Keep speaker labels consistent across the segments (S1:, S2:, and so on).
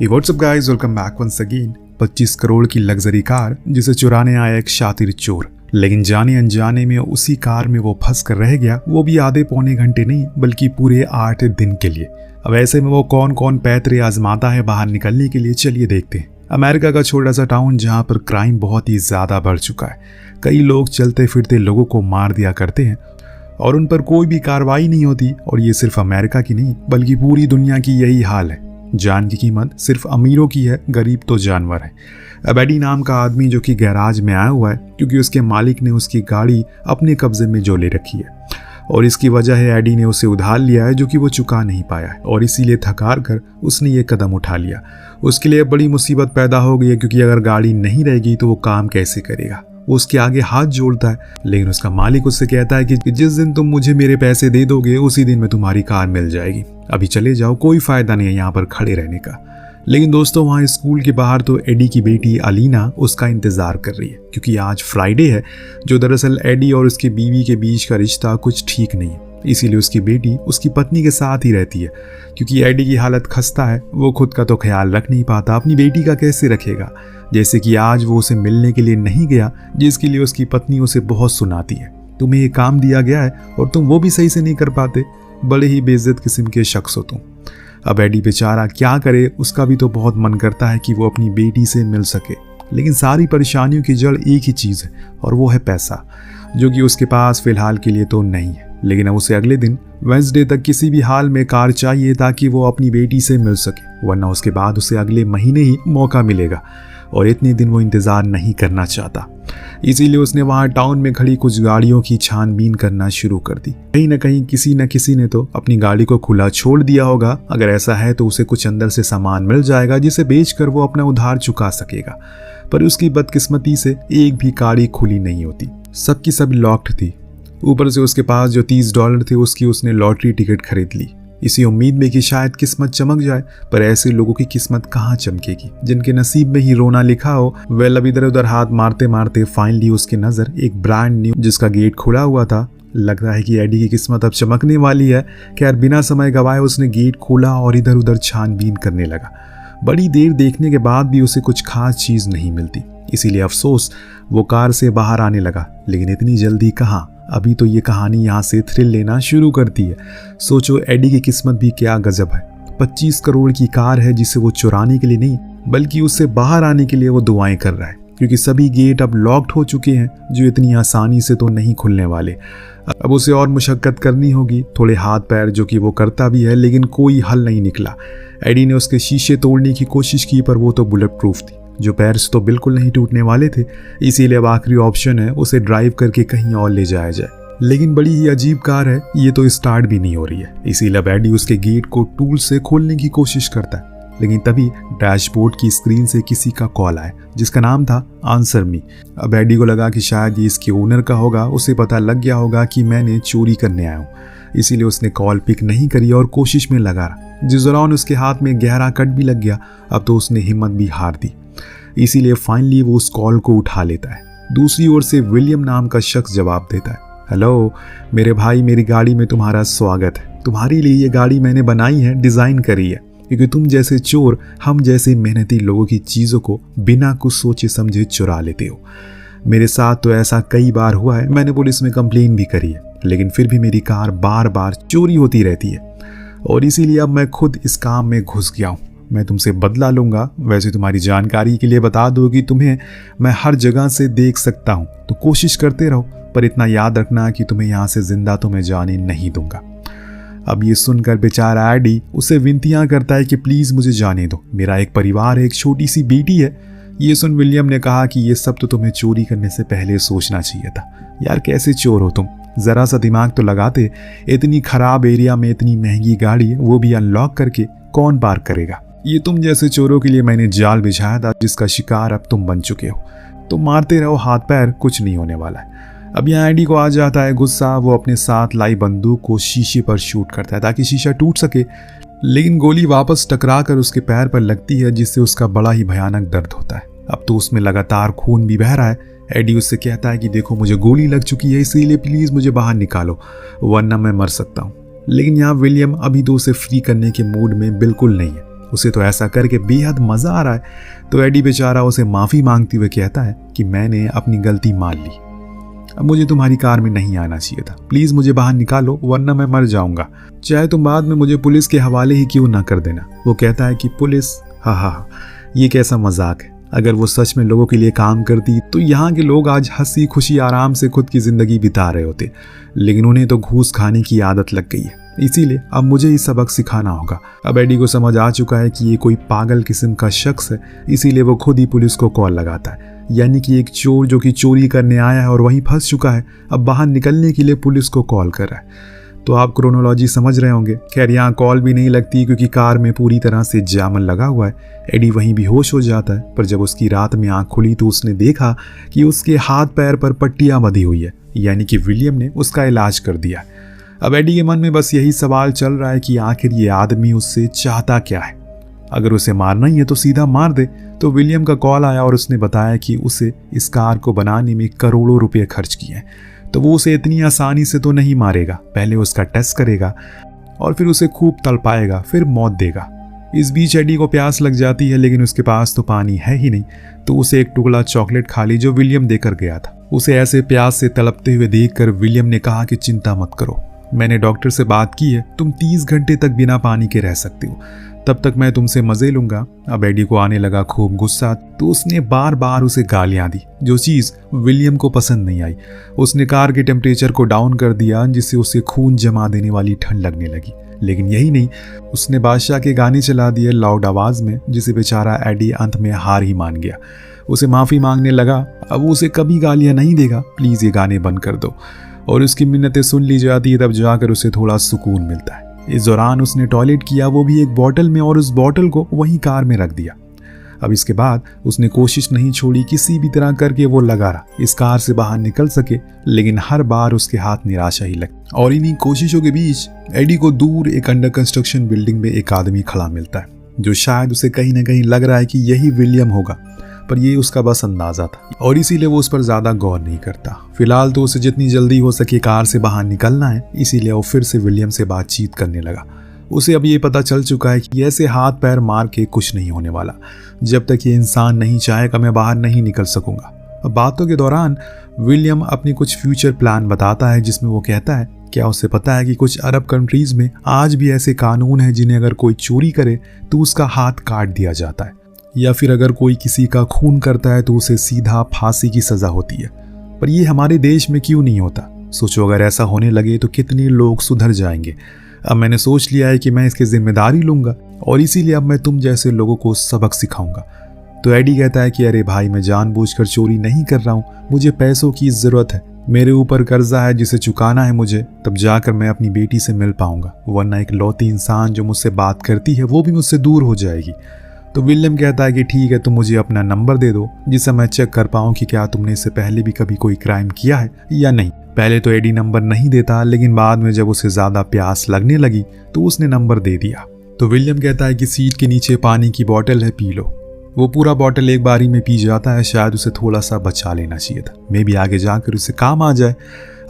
S1: WhatsApp guys, welcome back once again. 25 crore की luxury car जिसे चुराने आया एक शातिर चोर, लेकिन जाने अनजाने में उसी कार में वो फंस कर रह गया, वो भी आधे पौने घंटे नहीं बल्कि पूरे 8 दिन के लिए। अब ऐसे में वो कौन कौन पैतरे आजमाता है बाहर निकलने के लिए, चलिए देखते हैं। अमेरिका का छोटा सा टाउन जहाँ पर क्राइम बहुत ही ज्यादा बढ़ चुका है। कई लोग चलते फिरते लोगों को मार दिया करते हैं और उन पर कोई भी कार्रवाई नहीं होती। और ये सिर्फ अमेरिका की नहीं बल्कि पूरी दुनिया की यही हाल है। जान की कीमत सिर्फ अमीरों की है, गरीब तो जानवर है। अब एडी नाम का आदमी जो कि गैराज में आया हुआ है क्योंकि उसके मालिक ने उसकी गाड़ी अपने कब्जे में जो ले रखी है और इसकी वजह है एडी ने उसे उधार लिया है जो कि वो चुका नहीं पाया है और इसीलिए थकार कर उसने ये कदम उठा लिया। उसके लिए बड़ी मुसीबत पैदा हो गई है क्योंकि अगर गाड़ी नहीं रहेगी तो वो काम कैसे करेगा। वो उसके आगे हाथ जोड़ता है, लेकिन उसका मालिक उससे कहता है कि जिस दिन तुम मुझे मेरे पैसे दे दोगे उसी दिन में तुम्हारी कार मिल जाएगी, अभी चले जाओ, कोई फायदा नहीं है यहाँ पर खड़े रहने का। लेकिन दोस्तों वहाँ स्कूल के बाहर तो एडी की बेटी अलीना उसका इंतजार कर रही है क्योंकि आज फ्राइडे है, जो दरअसल एडी और उसकी बीवी के बीच का रिश्ता कुछ ठीक नहीं है। इसीलिए उसकी बेटी उसकी पत्नी के साथ ही रहती है क्योंकि एडी की हालत खस्ता है। वो खुद का तो ख्याल रख नहीं पाता, अपनी बेटी का कैसे रखेगा। जैसे कि आज वो उसे मिलने के लिए नहीं गया, जिसके लिए उसकी पत्नी उसे बहुत सुनाती है, तुम्हें ये काम दिया गया है और तुम वो भी सही से नहीं कर पाते, बड़े ही बेइज्जत किस्म के शख्स हो तुम। अब एडी बेचारा क्या करे, उसका भी तो बहुत मन करता है कि वो अपनी बेटी से मिल सके, लेकिन सारी परेशानियों की जड़ एक ही चीज़ है और वो है पैसा, जो कि उसके पास फिलहाल के लिए तो नहीं है। लेकिन अब उसे अगले दिन वेंसडे तक किसी भी हाल में कार चाहिए ताकि वो अपनी बेटी से मिल सके, वरना उसके बाद उसे अगले महीने ही मौका मिलेगा और इतने दिन वो इंतज़ार नहीं करना चाहता। इसीलिए उसने वहाँ टाउन में खड़ी कुछ गाड़ियों की छानबीन करना शुरू कर दी। कहीं ना कहीं किसी न किसी ने तो अपनी गाड़ी को खुला छोड़ दिया होगा। अगर ऐसा है तो उसे कुछ अंदर से सामान मिल जाएगा जिसे बेचकर वो अपना उधार चुका सकेगा। पर उसकी बदकिस्मती से एक भी गाड़ी खुली नहीं होती, सबकी सब लॉक्ड थी। ऊपर से उसके पास जो $30 थे उसकी उसने लॉटरी टिकट खरीद ली, इसी उम्मीद में कि शायद किस्मत चमक जाए। पर ऐसे लोगों की किस्मत कहाँ चमकेगी जिनके नसीब में ही रोना लिखा हो। वेल अब इधर उधर हाथ मारते मारते फाइनली उसकी नज़र एक ब्रांड न्यू जिसका गेट खुला हुआ था। लगता है कि एडी की किस्मत अब चमकने वाली है। खैर बिना समय गवाए उसने गेट खोला और इधर उधर छानबीन करने लगा। बड़ी देर देखने के बाद भी उसे कुछ खास चीज़ नहीं मिलती, इसीलिए अफसोस वो कार से बाहर आने लगा। लेकिन इतनी जल्दी कहाँ, अभी तो ये कहानी यहाँ से थ्रिल लेना शुरू करती है। सोचो एडी की किस्मत भी क्या गजब है। 25 करोड़ की कार है जिसे वो चुराने के लिए नहीं बल्कि उससे बाहर आने के लिए वो दुआएं कर रहा है क्योंकि सभी गेट अब लॉक्ड हो चुके हैं जो इतनी आसानी से तो नहीं खुलने वाले। अब उसे और मुशक्कत करनी होगी, थोड़े हाथ पैर, जो कि वो करता भी है, लेकिन कोई हल नहीं निकला। एडी ने उसके शीशे तोड़ने की कोशिश की पर वो तो बुलेट प्रूफ थी, जो पैर से तो बिल्कुल नहीं टूटने वाले थे। इसीलिए अब आखिरी ऑप्शन है उसे ड्राइव करके कहीं और ले जाया जाए। लेकिन बड़ी ही अजीब कार है, ये तो स्टार्ट भी नहीं हो रही है। इसीलिए अब एडी उसके गेट को टूल से खोलने की कोशिश करता है, लेकिन तभी डैशबोर्ड की स्क्रीन से किसी का कॉल आया जिसका नाम था आंसर मी। अब एडी को लगा कि शायद ये इसके ओनर का होगा, उसे पता लग गया होगा कि मैंने चोरी करने आया हूँ। इसीलिए उसने कॉल पिक नहीं करी और कोशिश में लगा रहा, जिस दौरान उसके हाथ में गहरा कट भी लग गया। अब तो उसने हिम्मत भी हार दी, इसीलिए फाइनली वो उस कॉल को उठा लेता है। दूसरी ओर से विलियम नाम का शख्स जवाब देता है, हेलो मेरे भाई, मेरी गाड़ी में तुम्हारा स्वागत है। तुम्हारे लिए ये गाड़ी मैंने बनाई है, डिज़ाइन करी है, क्योंकि तुम जैसे चोर हम जैसे मेहनती लोगों की चीज़ों को बिना कुछ सोचे समझे चुरा लेते हो। मेरे साथ तो ऐसा कई बार हुआ है, मैंने पुलिस में कंप्लेन भी करी है, लेकिन फिर भी मेरी कार बार बार चोरी होती रहती है और इसीलिए अब मैं खुद इस काम में घुस गया हूँ। मैं तुमसे बदला लूँगा। वैसे तुम्हारी जानकारी के लिए बता दो कि तुम्हें मैं हर जगह से देख सकता हूँ, तो कोशिश करते रहो, पर इतना याद रखना कि तुम्हें यहाँ से जिंदा तो मैं जाने नहीं दूंगा। अब ये सुनकर बेचारा एडी उसे विनतियाँ करता है कि प्लीज़ मुझे जाने दो, मेरा एक परिवार है, एक छोटी सी बेटी है। ये सुन विलियम ने कहा कि ये सब तो तुम्हें चोरी करने से पहले सोचना चाहिए था। यार कैसे चोर हो तुम, ज़रा सा दिमाग तो लगाते। इतनी ख़राब एरिया में इतनी महंगी गाड़ी, वो भी अनलॉक करके कौन पार्क करेगा। ये तुम जैसे चोरों के लिए मैंने जाल बिछाया था जिसका शिकार अब तुम बन चुके हो। तो मारते रहो हाथ पैर, कुछ नहीं होने वाला है। अब यहाँ एडी को आ जाता है गुस्सा। वो अपने साथ लाई बंदूक को शीशे पर शूट करता है ताकि शीशा टूट सके, लेकिन गोली वापस टकरा कर उसके पैर पर लगती है जिससे उसका बड़ा ही भयानक दर्द होता है। अब तो उसमें लगातार खून भी बह रहा है। एडी उससे कहता है कि देखो मुझे गोली लग चुकी है, इसीलिए प्लीज़ मुझे बाहर निकालो वरना मैं मर सकता हूँ। लेकिन यहाँ विलियम अभी तो उसे फ्री करने के मूड में बिल्कुल नहीं है। उसे तो ऐसा करके बेहद मज़ा आ रहा है। तो एडी बेचारा उसे माफ़ी मांगते हुए कहता है कि मैंने अपनी गलती मान ली, अब मुझे तुम्हारी कार में नहीं आना चाहिए था, प्लीज़ मुझे बाहर निकालो वरना मैं मर जाऊंगा, चाहे तुम बाद में मुझे पुलिस के हवाले ही क्यों ना कर देना। वो कहता है कि पुलिस, हाँ, ये कैसा मजाक है, अगर वो सच में लोगों के लिए काम करती तो यहाँ के लोग आज हंसी खुशी आराम से खुद की ज़िंदगी बिता रहे होते, लेकिन उन्हें तो घूस खाने की आदत लग गई है, इसीलिए अब मुझे ये सबक सिखाना होगा। अब एडी को समझ आ चुका है कि ये कोई पागल किस्म का शख्स है, इसीलिए वो खुद ही पुलिस को कॉल लगाता है। यानी कि एक चोर जो कि चोरी करने आया है और वहीं फंस चुका है, अब बाहर निकलने के लिए पुलिस को कॉल कर रहा है। तो आप क्रोनोलॉजी समझ रहे होंगे। खैर यहाँ कॉल भी नहीं लगती क्योंकि कार में पूरी तरह से जामन लगा हुआ है। एडी वहीं बेहोश हो जाता है, पर जब उसकी रात में आँख खुली तो उसने देखा कि उसके हाथ पैर पर पट्टियाँ बंधी हुई है, यानी कि विलियम ने उसका इलाज कर दिया। अब एडी के मन में बस यही सवाल चल रहा है कि आखिर ये आदमी उससे चाहता क्या है। अगर उसे मारना ही है तो सीधा मार दे। तो विलियम का कॉल आया और उसने बताया कि उसे इस कार को बनाने में करोड़ों रुपए खर्च किए हैं, तो वो उसे इतनी आसानी से तो नहीं मारेगा, पहले उसका टेस्ट करेगा और फिर उसे खूब तड़पाएगा, फिर मौत देगा। इस बीच एडी को प्यास लग जाती है, लेकिन उसके पास तो पानी है ही नहीं, तो उसे एक टुकड़ा चॉकलेट खा ली जो विलियम देकर गया था। उसे ऐसे प्यास से तड़पते हुए देखकर विलियम ने कहा कि चिंता मत करो, मैंने डॉक्टर से बात की है, तुम 30 घंटे तक बिना पानी के रह सकते हो, तब तक मैं तुमसे मजे लूंगा। अब एडी को आने लगा खूब गुस्सा, तो उसने बार बार उसे गालियां दी, जो चीज़ विलियम को पसंद नहीं आई। उसने कार के टेम्परेचर को डाउन कर दिया, जिससे उसे खून जमा देने वाली ठंड लगने लगी। लेकिन यही नहीं, उसने बादशाह के गाने चला दिए लाउड आवाज़ में, जिसे बेचारा एडी अंत में हार ही मान गया। उसे माफ़ी मांगने लगा, अब उसे कभी गालियाँ नहीं देगा, प्लीज़ ये गाने बंद कर दो। और उसकी मिन्नतें सुन ली जाती है, तब जाकर उसे थोड़ा सुकून मिलता है। इस दौरान उसने टॉयलेट किया, वो भी एक बॉटल में, और उस बॉटल को वहीं कार में रख दिया। अब इसके बाद उसने कोशिश नहीं छोड़ी, किसी भी तरह करके वो लगा रहा इस कार से बाहर निकल सके, लेकिन हर बार उसके हाथ निराशा ही लगती। और इन्हीं कोशिशों के बीच एडी को दूर एक अंडर कंस्ट्रक्शन बिल्डिंग में एक आदमी खड़ा मिलता है, जो शायद उसे कहीं ना कहीं लग रहा है कि यही विलियम होगा, पर ये उसका बस अंदाजा था और इसीलिए वो उस पर ज़्यादा गौर नहीं करता। फिलहाल तो उसे जितनी जल्दी हो सके कार से बाहर निकलना है, इसीलिए वो फिर से विलियम से बातचीत करने लगा। उसे अब ये पता चल चुका है कि ऐसे हाथ पैर मार के कुछ नहीं होने वाला, जब तक ये इंसान नहीं चाहेगा मैं बाहर नहीं निकल सकूंगा। अब बातों के दौरान विलियम अपनी कुछ फ्यूचर प्लान बताता है, जिसमें वो कहता है क्या उसे पता है कि कुछ अरब कंट्रीज में आज भी ऐसे कानून हैं जिन्हें अगर कोई चोरी करे तो उसका हाथ काट दिया जाता है, या फिर अगर कोई किसी का खून करता है तो उसे सीधा फांसी की सज़ा होती है। पर ये हमारे देश में क्यों नहीं होता? सोचो अगर ऐसा होने लगे तो कितने लोग सुधर जाएंगे। अब मैंने सोच लिया है कि मैं इसकी जिम्मेदारी लूंगा और इसीलिए अब मैं तुम जैसे लोगों को सबक सिखाऊंगा। तो एडी कहता है कि अरे भाई, मैं जानबूझकर चोरी नहीं कर रहा हूँ, मुझे पैसों की ज़रूरत है, मेरे ऊपर कर्जा है जिसे चुकाना है मुझे, तब जाकर मैं अपनी बेटी से मिल पाऊंगा, वरना एक लौती इंसान जो मुझसे बात करती है वो भी मुझसे दूर हो जाएगी। तो विलियम कहता है कि ठीक है, तुम मुझे अपना नंबर दे दो जिससे मैं चेक कर पाऊँ कि क्या तुमने इससे पहले भी कभी कोई क्राइम किया है या नहीं। पहले तो एडी नंबर नहीं देता, लेकिन बाद में जब उसे ज़्यादा प्यास लगने लगी तो उसने नंबर दे दिया। तो विलियम कहता है कि सीट के नीचे पानी की बोतल है, पी लो। वो पूरा बोतल एक बारी में पी जाता है, शायद उसे थोड़ा सा बचा लेना चाहिए था, मे भी आगे जाकर उसे काम आ जाए।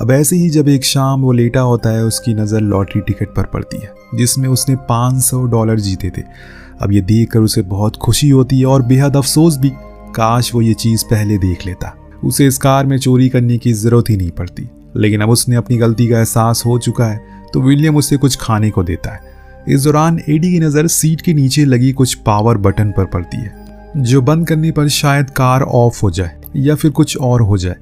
S1: अब ऐसे ही जब एक शाम वो लेटा होता है, उसकी नज़र लॉटरी टिकट पर पड़ती है जिसमें उसने $500 जीते थे। अब ये देखकर उसे बहुत खुशी होती है और बेहद अफसोस भी, काश वो ये चीज़ पहले देख लेता, उसे इस कार में चोरी करने की ज़रूरत ही नहीं पड़ती। लेकिन अब उसने अपनी गलती का एहसास हो चुका है, तो विलियम उसे कुछ खाने को देता है। इस दौरान एडी की नज़र सीट के नीचे लगी कुछ पावर बटन पर पड़ती है, जो बंद करने पर शायद कार ऑफ हो जाए या फिर कुछ और हो जाए।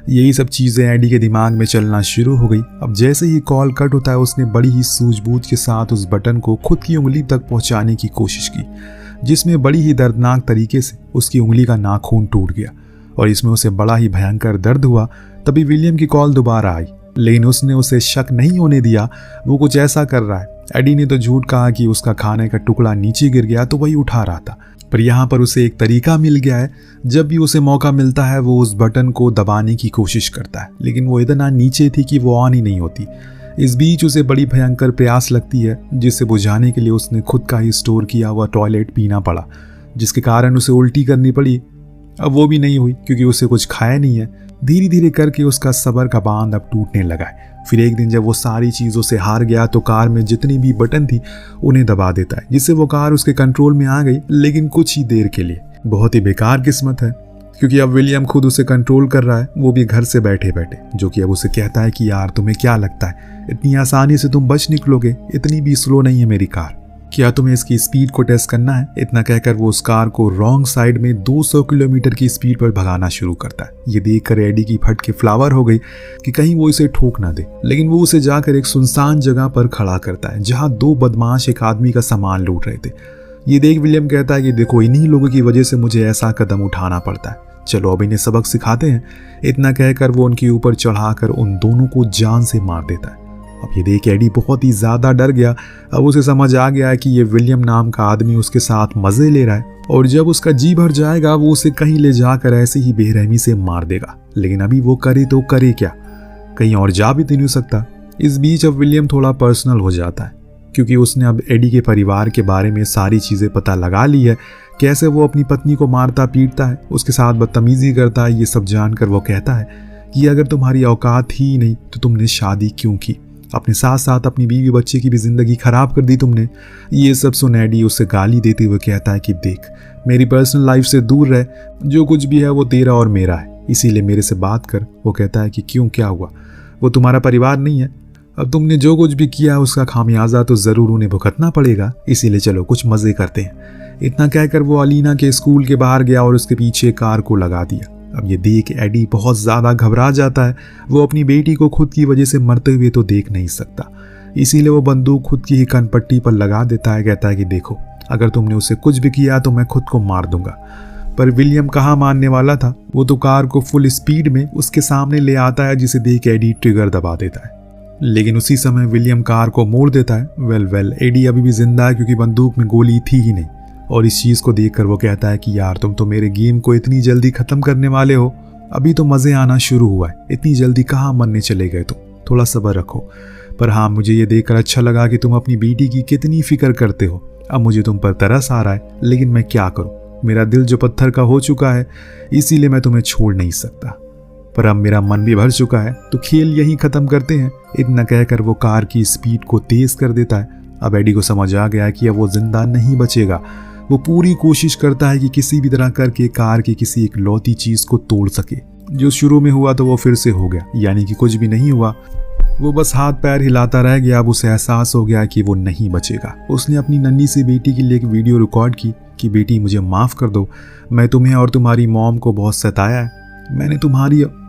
S1: यही सब चीज़ें एडी के दिमाग में चलना शुरू हो गई। अब जैसे ही कॉल कट होता है, उसने बड़ी ही सूझबूझ के साथ उस बटन को खुद की उंगली तक पहुंचाने की कोशिश की, जिसमें बड़ी ही दर्दनाक तरीके से उसकी उंगली का नाखून टूट गया और इसमें उसे बड़ा ही भयंकर दर्द हुआ। तभी विलियम की कॉल दोबारा आई, लेकिन उसने उसे शक नहीं होने दिया, वो कुछ ऐसा कर रहा है। एडी ने तो झूठ कहा कि उसका खाने का टुकड़ा नीचे गिर गया तो वही उठा रहा था, पर यहाँ पर उसे एक तरीका मिल गया है। जब भी उसे मौका मिलता है वो उस बटन को दबाने की कोशिश करता है, लेकिन वो इतना नीचे थी कि वो ऑन ही नहीं होती। इस बीच उसे बड़ी भयंकर प्यास लगती है, जिसे बुझाने के लिए उसने खुद का ही स्टोर किया हुआ टॉयलेट पीना पड़ा, जिसके कारण उसे उल्टी करनी पड़ी। अब वो भी नहीं हुई क्योंकि उसे कुछ खाया नहीं है। धीरे धीरे करके उसका सब्र का बांध अब टूटने लगा है। फिर एक दिन जब वो सारी चीज़ों से हार गया तो कार में जितनी भी बटन थी उन्हें दबा देता है, जिससे वो कार उसके कंट्रोल में आ गई, लेकिन कुछ ही देर के लिए। बहुत ही बेकार किस्मत है, क्योंकि अब विलियम खुद उसे कंट्रोल कर रहा है, वो भी घर से बैठे बैठे, जो कि अब उसे कहता है कि यार तुम्हें क्या लगता है इतनी आसानी से तुम बच निकलोगे? इतनी भी स्लो नहीं है मेरी कार, क्या तुम्हें इसकी स्पीड को टेस्ट करना है? इतना कहकर वो उस कार को रॉन्ग साइड में 200 किलोमीटर की स्पीड पर भगाना शुरू करता है। ये देखकर एडी की फट के फ्लावर हो गई कि कहीं वो इसे ठोक ना दे, लेकिन वो उसे जाकर एक सुनसान जगह पर खड़ा करता है जहां 2 बदमाश एक आदमी का सामान लूट रहे थे। ये देख विलियम कहता है कि देखो, इन्हीं लोगों की वजह से मुझे ऐसा कदम उठाना पड़ता है, चलो अब इन्हें सबक सिखाते हैं। इतना कहकर वो उनके ऊपर चढ़ाकर उन दोनों को जान से मार देता है। अब ये देख एडी बहुत ही ज़्यादा डर गया। अब उसे समझ आ गया है कि ये विलियम नाम का आदमी उसके साथ मज़े ले रहा है, और जब उसका जी भर जाएगा वो उसे कहीं ले जाकर ऐसे ही बेरहमी से मार देगा। लेकिन अभी वो करे तो करे क्या, कहीं और जा भी तो नहीं सकता। इस बीच अब विलियम थोड़ा पर्सनल हो जाता है, क्योंकि उसने अब एडी के परिवार के बारे में सारी चीज़ें पता लगा ली है, कैसे वो अपनी पत्नी को मारता पीटता है, उसके साथ बदतमीजी करता है। ये सब जानकर वो कहता है कि अगर तुम्हारी औकात ही नहीं तो तुमने शादी क्यों की, अपने साथ साथ अपनी बीवी बच्चे की भी ज़िंदगी ख़राब कर दी तुमने। ये सब सुन एडी उसे गाली देते हुए कहता है कि देख, मेरी पर्सनल लाइफ से दूर रह, जो कुछ भी है वो तेरा और मेरा है, इसीलिए मेरे से बात कर। वो कहता है कि क्यों, क्या हुआ? वो तुम्हारा परिवार नहीं है? अब तुमने जो कुछ भी किया उसका खामियाजा तो ज़रूर उन्हें भुगतना पड़ेगा, इसीलिए चलो कुछ मज़े करते हैं। इतना कहकर वो अलीना के स्कूल के बाहर गया और उसके पीछे कार को लगा दिया। अब ये देख एडी बहुत ज़्यादा घबरा जाता है। वो अपनी बेटी को खुद की वजह से मरते हुए तो देख नहीं सकता, इसीलिए वो बंदूक खुद की ही कनपट्टी पर लगा देता है। कहता है कि देखो, अगर तुमने उसे कुछ भी किया तो मैं खुद को मार दूंगा। पर विलियम कहाँ मानने वाला था, वो तो कार को फुल स्पीड में उसके सामने ले आता है, जिसे देख एडी ट्रिगर दबा देता है। लेकिन उसी समय विलियम कार को मोड़ देता है। वेल एडी अभी भी जिंदा है, क्योंकि बंदूक में गोली थी ही नहीं। और इस चीज़ को देखकर वो कहता है कि यार तुम तो मेरे गेम को इतनी जल्दी ख़त्म करने वाले हो, अभी तो मज़े आना शुरू हुआ है, इतनी जल्दी कहाँ मरने चले गए तुम, थोड़ा सब्र रखो। पर हाँ, मुझे ये देखकर अच्छा लगा कि तुम अपनी बेटी की कितनी फ़िक्र करते हो। अब मुझे तुम पर तरस आ रहा है, लेकिन मैं क्या करूँ, मेरा दिल जो पत्थर का हो चुका है, इसीलिए मैं तुम्हें छोड़ नहीं सकता। पर अब मेरा मन भी भर चुका है, तो खेल यहीं ख़त्म करते हैं। इतना कहकर वो कार की स्पीड को तेज़ कर देता है। अब एडी को समझ आ गया कि अब वो जिंदा नहीं बचेगा। वो पूरी कोशिश करता है कि किसी भी तरह करके कार की किसी इकलौती चीज़ को तोड़ सके। जो शुरू में हुआ तो वो फिर से हो गया, यानी कि कुछ भी नहीं हुआ। वो बस हाथ पैर हिलाता रह गया। अब उसे एहसास हो गया कि वो नहीं बचेगा। उसने अपनी नन्ही सी बेटी के लिए एक वीडियो रिकॉर्ड की कि बेटी मुझे माफ़ कर दो, मैं तुम्हें और तुम्हारी मॉम को बहुत सताया है।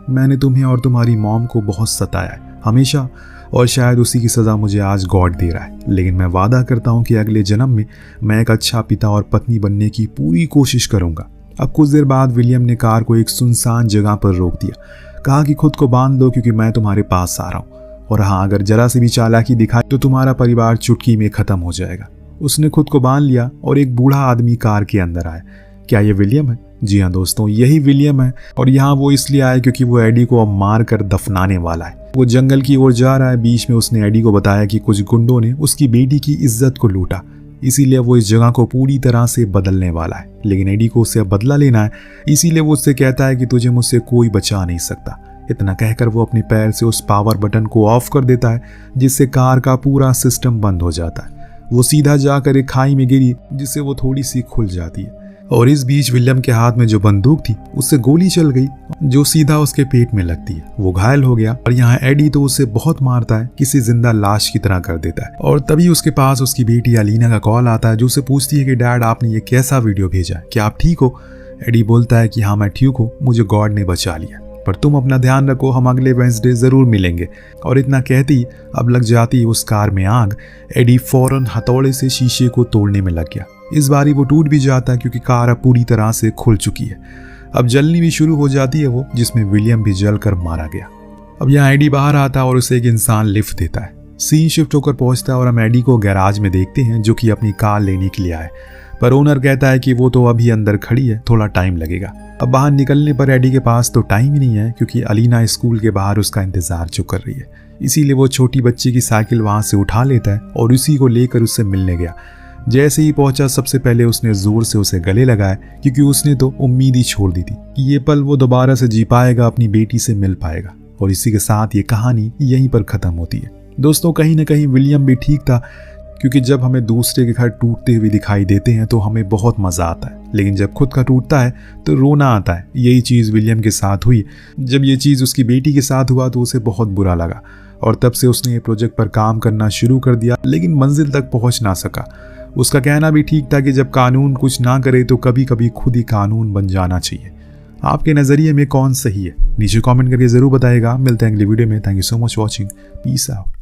S1: मैंने तुम्हें और तुम्हारी मॉम को बहुत सताया है हमेशा, और शायद उसी की सज़ा मुझे आज गॉड दे रहा है। लेकिन मैं वादा करता हूँ कि अगले जन्म में मैं एक अच्छा पिता और पत्नी बनने की पूरी कोशिश करूँगा। अब कुछ देर बाद विलियम ने कार को एक सुनसान जगह पर रोक दिया। कहा कि खुद को बांध लो, क्योंकि मैं तुम्हारे पास आ रहा हूँ, और हाँ, अगर जरा सी भी चालाकी दिखाई तो तुम्हारा परिवार चुटकी में ख़त्म हो जाएगा। उसने खुद को बांध लिया और एक बूढ़ा आदमी कार के अंदर आया। क्या ये विलियम है? जी हाँ दोस्तों, यही विलियम है। और यहाँ वो इसलिए आया क्योंकि वो एडी को अब मार कर दफनाने वाला है। वो जंगल की ओर जा रहा है। बीच में उसने एडी को बताया कि कुछ गुंडों ने उसकी बेटी की इज्जत को लूटा, इसीलिए वो इस जगह को पूरी तरह से बदलने वाला है। लेकिन एडी को उससे बदला लेना है, इसीलिए वो उससे कहता है कि तुझे मुझसे कोई बचा नहीं सकता। इतना कहकर वो अपने पैर से उस पावर बटन को ऑफ कर देता है, जिससे कार का पूरा सिस्टम बंद हो जाता है। वो सीधा जाकर एक खाई में गिरी, जिससे वो थोड़ी सी खुल जाती है। और इस बीच विलियम के हाथ में जो बंदूक थी उससे गोली चल गई, जो सीधा उसके पेट में लगती है। वो घायल हो गया। और यहाँ एडी तो उसे बहुत मारता है, किसी जिंदा लाश की तरह कर देता है। और तभी उसके पास उसकी बेटी अलीना का कॉल आता है, जो उसे पूछती है कि डैड, आपने ये कैसा वीडियो भेजा है, क्या आप ठीक हो? एडी बोलता है कि हाँ मैं ठीक हूँ, मुझे गॉड ने बचा लिया, पर तुम अपना ध्यान रखो, हम अगले वेंसडे ज़रूर मिलेंगे। और इतना कहती अब लग जाती उस कार में आग। एडी फौरन हथौड़े से शीशे को तोड़ने में लग गया। इस बारी वो टूट भी जाता है, क्योंकि कार अब पूरी तरह से खुल चुकी है। अब जलनी भी शुरू हो जाती है वो, जिसमें विलियम भी जलकर मारा गया। अब यहाँ एडी बाहर आता है और उसे एक इंसान लिफ्ट देता है। सीन शिफ्ट होकर पहुंचता है और हम एडी को गैराज में देखते हैं, जो कि अपनी कार लेने के लिए आए। पर ओनर कहता है कि वो तो अभी अंदर खड़ी है, थोड़ा टाइम लगेगा। अब बाहर निकलने पर एडी के पास तो टाइम ही नहीं है, क्योंकि अलीना स्कूल के बाहर उसका इंतजार जो कर रही है। इसीलिए वो छोटी बच्ची की साइकिल वहां से उठा लेता है और उसी को लेकर उससे मिलने गया। जैसे ही पहुंचा सबसे पहले उसने जोर से उसे गले लगाया, क्योंकि उसने तो उम्मीद ही छोड़ दी थी कि ये पल वो दोबारा से जी पाएगा, अपनी बेटी से मिल पाएगा। और इसी के साथ ये कहानी यहीं पर खत्म होती है। दोस्तों, कहीं ना कहीं विलियम भी ठीक था, क्योंकि जब हमें दूसरे के घर टूटते हुए दिखाई देते हैं तो हमें बहुत मजा आता है, लेकिन जब खुद का टूटता है तो रोना आता है। यही चीज़ विलियम के साथ हुई। जब ये चीज़ उसकी बेटी के साथ हुआ तो उसे बहुत बुरा लगा, और तब से उसने ये प्रोजेक्ट पर काम करना शुरू कर दिया, लेकिन मंजिल तक पहुंच ना सका। उसका कहना भी ठीक था कि जब कानून कुछ ना करे तो कभी कभी खुद ही कानून बन जाना चाहिए। आपके नज़रिए में कौन सही है? नीचे कमेंट करके ज़रूर बताइएगा। मिलते हैं अगली वीडियो में। Thank you so much watching. Peace out.